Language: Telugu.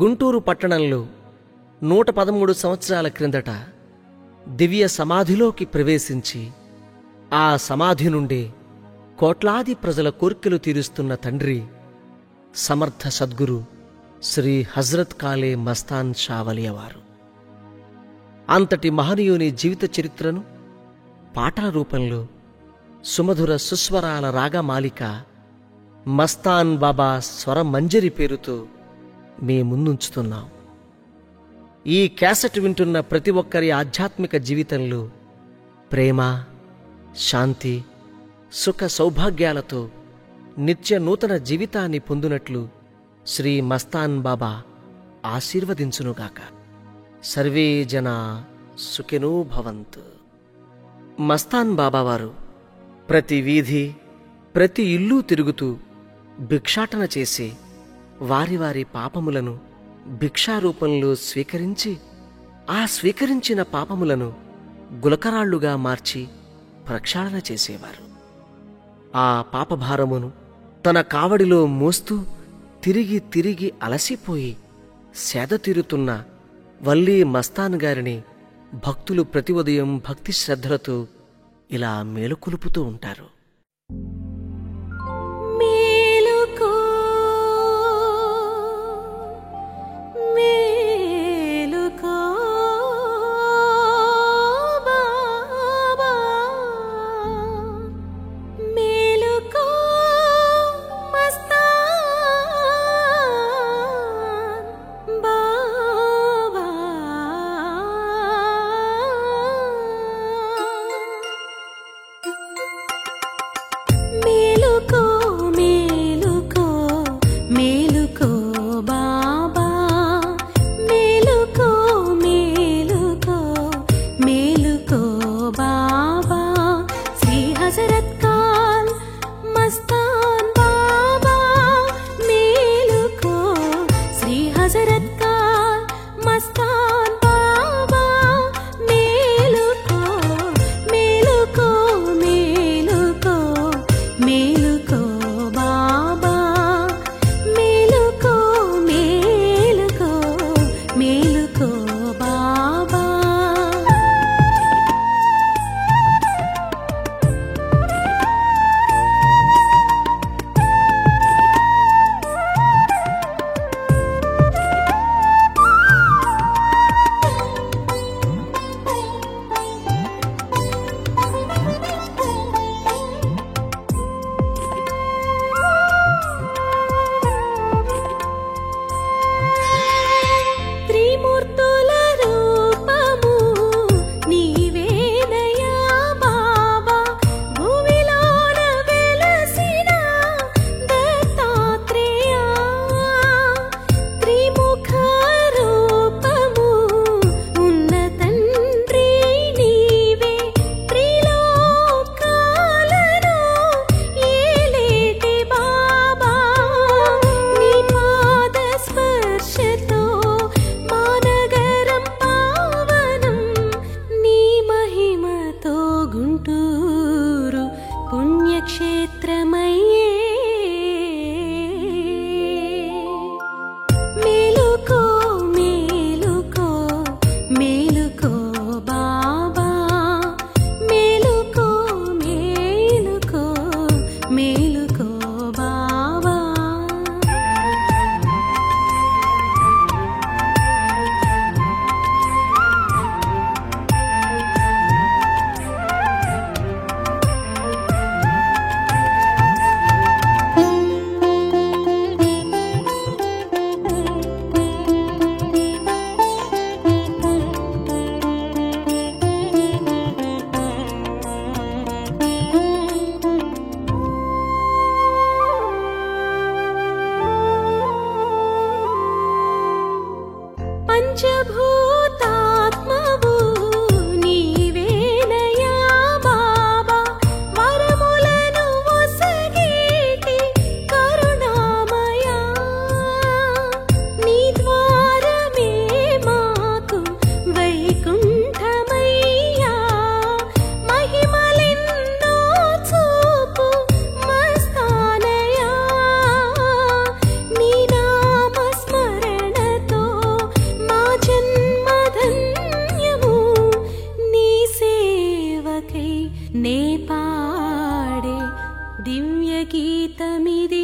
గుంటూరు పట్టణంలో 113 సంవత్సరాల క్రిందట దివ్య సమాధిలోకి ప్రవేశించి ఆ సమాధి నుండి కోట్లాది ప్రజల కోర్కెలు తీరుస్తున్న తండ్రి సమర్థ సద్గురు శ్రీ హజ్రత్ కాలే మస్తాన్ షా వలియవారు. అంతటి మహనీయుని జీవిత చరిత్రను పాటల రూపంలో సుమధుర సుస్వరాల రాగమాలిక మస్తాన్ బాబా స్వరమంజరి పేరుతో మీ ముందుంచుతున్నాం. ఈ క్యాసెట్ వింటున్న ప్రతి ఒక్కరి ఆధ్యాత్మిక జీవితంలో ప్రేమ, శాంతి, సుఖ సౌభాగ్యాలతో నిత్య నూతన జీవితాన్ని పొందునట్లు శ్రీ మస్తాన్ బాబా ఆశీర్వదించునుగాక. సర్వే జనా సుఖినో భవంతు. మస్తాన్ బాబావారు ప్రతి వీధి, ప్రతి ఇల్లు తిరుగుతూ భిక్షాటన చేసి వారి వారి పాపములను భిక్షారూపంలో స్వీకరించి ఆ స్వీకరించిన పాపములను గులకరాళ్లుగా మార్చి ప్రక్షాళన చేసేవారు. ఆ పాపభారమును తన కావడిలో మోస్తూ తిరిగి తిరిగి అలసిపోయి సేద తీరుతున్న వల్లీ మస్తాన్ గారిని భక్తులు ప్రతి ఉదయం భక్తి శ్రద్ధలతో ఇలా మేలుకొలుపుతూ ఉంటారు. దివ్యగీతమిది